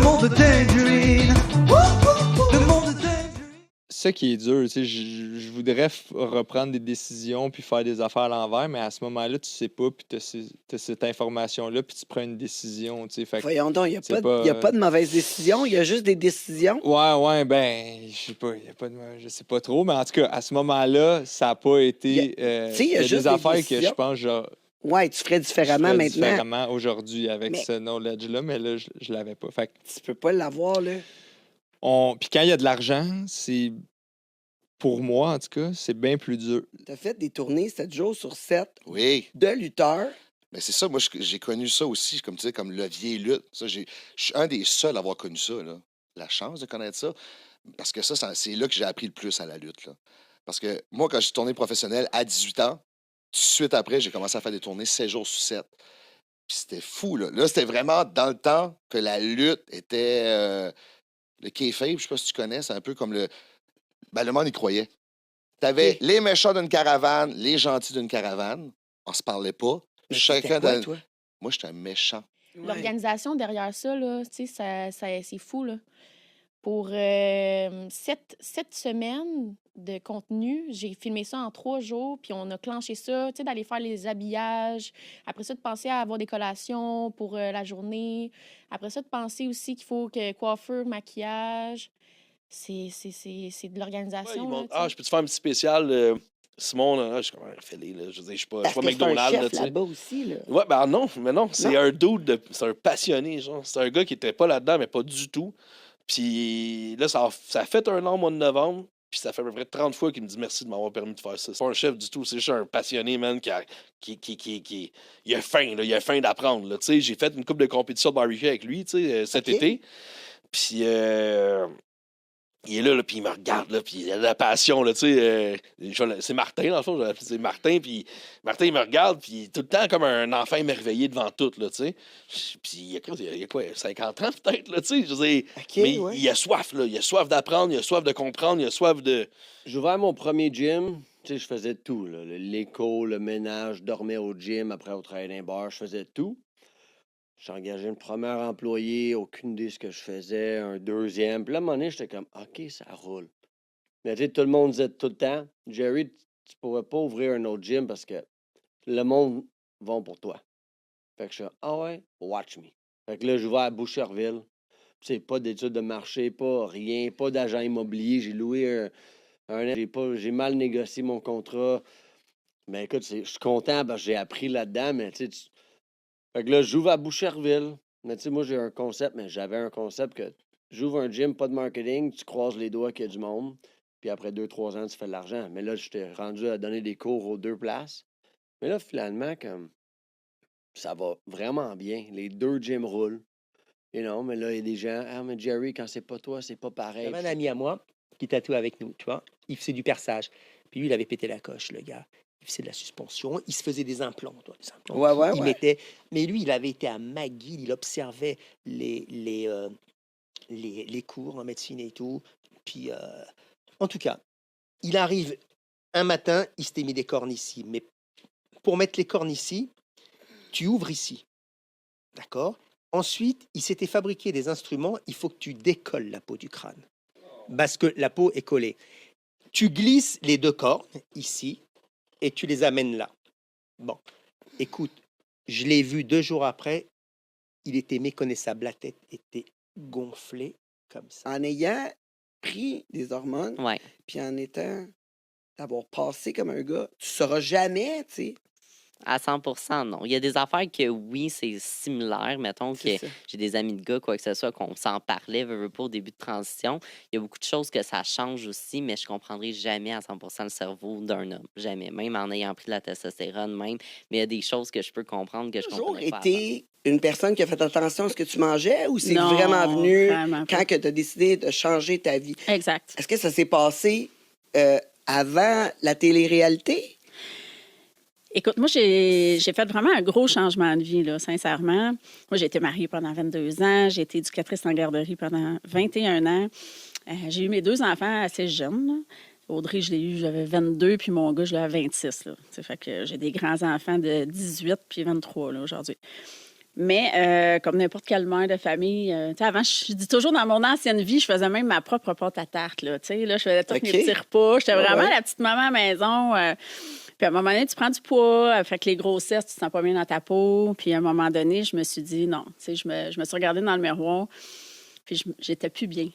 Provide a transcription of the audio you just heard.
monde de Tangerine. Le monde de Tangerine. Ça qui est dur, tu sais, je voudrais reprendre des décisions puis faire des affaires à l'envers, mais à ce moment-là, tu sais pas, puis t'as cette information-là, puis tu prends une décision, tu sais. Fait que Voyons donc, il n'y a, c'est pas de mauvaise décision, il y a juste des décisions. Ouais, ben, je sais pas, y a pas de, je sais pas trop, mais en tout cas, à ce moment-là, ça n'a pas été. Tu sais, il y a juste des des affaires que décisions. je pense que Ouais, tu ferais je différemment ferais maintenant. différemment aujourd'hui avec Mais- ce knowledge-là, mais là, je l'avais pas. Fait que Tu peux pas l'avoir, là. puis quand il y a de l'argent, c'est. Pour moi, en tout cas, c'est bien plus dur. Tu as fait des tournées 7 jours sur 7 Oui. de lutteurs. Mais c'est ça, moi, j'ai connu ça aussi, comme tu sais, comme levier lutte. Ça, je suis un des seuls à avoir connu ça, là. La chance de connaître ça. Parce que ça, c'est là que j'ai appris le plus à la lutte, là. Parce que moi, quand je suis tourné professionnel à 18 ans, tout de suite après, j'ai commencé à faire des tournées 7 jours sur 7. Puis c'était fou, là. Là, c'était vraiment dans le temps que la lutte était le kayfabe, je sais pas si tu connais, c'est un peu comme le... Ben, le monde y croyait. T'avais Ok. les méchants d'une caravane, les gentils d'une caravane. On se parlait pas. Mais Chacun c'était quoi, dans... toi? Moi, j'étais un méchant. Ouais. L'organisation derrière ça, là, tu sais, c'est fou, là. Pour 7 semaines de contenu, j'ai filmé ça en 3 jours, puis on a clenché ça, tu sais, d'aller faire les habillages. Après ça, de penser à avoir des collations pour la journée. Après ça, de penser aussi qu'il faut que coiffeur, maquillage. C'est de l'organisation. là, tu sais. Je peux te faire un petit spécial, Simon, là, je suis comme, fais-les, là. Je veux dire, je suis pas Parce que c'est un McDonald's, là, chef tu sais. là-bas aussi, là. Ouais, ben non, mais non, c'est Non? un dude, c'est un passionné, genre. C'est un gars qui était pas là-dedans, mais pas du tout. Puis là, ça a fait un an au mois de novembre, puis ça fait à peu près 30 fois qu'il me dit merci de m'avoir permis de faire ça. C'est pas un chef du tout, c'est juste un passionné, man, qui il a faim, là, il a faim d'apprendre, là. Tu sais, j'ai fait une couple de compétitions de barbecue avec lui, tu sais, cet Ok. été. Puis il est là, puis il me regarde, là, puis il a de la passion, là, tu sais. C'est Martin, dans le fond, c'est Martin, puis Martin, il me regarde, puis il est tout le temps comme un enfant émerveillé devant tout, là, tu sais. Puis il y a quoi, 50 ans peut-être, là, tu sais. Je veux dire, OK, mais ouais. il a soif, là. Il a soif d'apprendre, il a soif de comprendre, il a soif de... J'ai ouvert mon premier gym. Tu sais, je faisais tout, là. L'écho, le ménage, je dormais au gym, après au travail d'un bar, je faisais tout. J'ai engagé une première employée, aucune idée de ce que je faisais, un deuxième. Puis là, à un moment donné, j'étais comme, OK, ça roule. Mais tu sais, tout le monde disait tout le temps, Jerry, tu pourrais pas ouvrir un autre gym parce que le monde va pour toi. Fait que je suis, ah ouais, watch me. Fait que là, j'ai ouvert à Boucherville. C'est pas d'études de marché, pas rien, pas d'agent immobilier. J'ai loué j'ai mal négocié mon contrat. Mais écoute, je suis content parce que j'ai appris là-dedans, mais tu sais, fait que là, j'ouvre à Boucherville. Mais tu sais, moi, j'ai un concept, mais j'avais un concept que j'ouvre un gym, pas de marketing, tu croises les doigts qu'il y a du monde, puis après 2-3 ans, tu fais de l'argent. Mais là, j'étais rendu à donner des cours aux 2 places. Mais là, finalement, comme ça va vraiment bien. Les 2 gyms roulent. Et non, mais là, il y a des gens, ah, mais Jerry, quand c'est pas toi, c'est pas pareil. J'avais un ami à moi qui tatoue avec nous, tu vois. Il faisait du perçage. Puis lui, il avait pété la coche, le gars. Il faisait de la suspension. Il se faisait des implants, toi, des implants. Ouais, ouais, Il ouais. mettait... Mais lui, il avait été à McGill. Il observait les cours en médecine et tout. Puis, en tout cas, il arrive un matin, il s'était mis des cornes ici. Mais pour mettre les cornes ici, tu ouvres ici. D'accord? Ensuite, il s'était fabriqué des instruments. Il faut que tu décolles la peau du crâne. Parce que la peau est collée. Tu glisses les 2 cornes ici et tu les amènes là. Bon, écoute, je l'ai vu 2 jours après. Il était méconnaissable. La tête était gonflée comme ça. En ayant pris des hormones, Ouais. puis en étant, d'avoir passé comme un gars, tu sauras jamais, tu sais. À 100 non. Il y a des affaires que, oui, c'est similaire. Mettons que C'est ça. j'ai des amis de gars, quoi que ce soit, qu'on s'en parlait, veut pas, au début de transition. Il y a beaucoup de choses que ça change aussi, mais je comprendrai jamais à 100 le cerveau d'un homme. Jamais. Même en ayant pris de la testostérone, même. Mais il y a des choses que je peux comprendre que je Toujours comprenais pas avant. été une personne qui a fait attention à ce que tu mangeais ou c'est Non, vraiment venu vraiment pas. quand tu as décidé de changer ta vie? Exact. Est-ce que ça s'est passé avant la télé-réalité? Écoute, moi, j'ai fait vraiment un gros changement de vie, là, sincèrement. Moi, j'ai été mariée pendant 22 ans. J'ai été éducatrice en garderie pendant 21 ans. J'ai eu mes 2 enfants assez jeunes, là. Audrey, je l'ai eu, j'avais 22, puis mon gars, je l'ai à 26. Là. Ça fait que j'ai des grands-enfants de 18 puis 23 là, aujourd'hui. Mais comme n'importe quelle mère de famille, tu sais, avant, je dis toujours, dans mon ancienne vie, je faisais même ma propre pâte à tarte, là, tu sais, là, je faisais tous mes OK. petits repas. J'étais Ah vraiment ouais. la petite maman à la maison. Puis à un moment donné, tu prends du poids, fait que les grossesses, tu te sens pas bien dans ta peau. Puis à un moment donné, je me suis dit, non, tu sais, je me suis regardée dans le miroir, puis j'étais plus bien.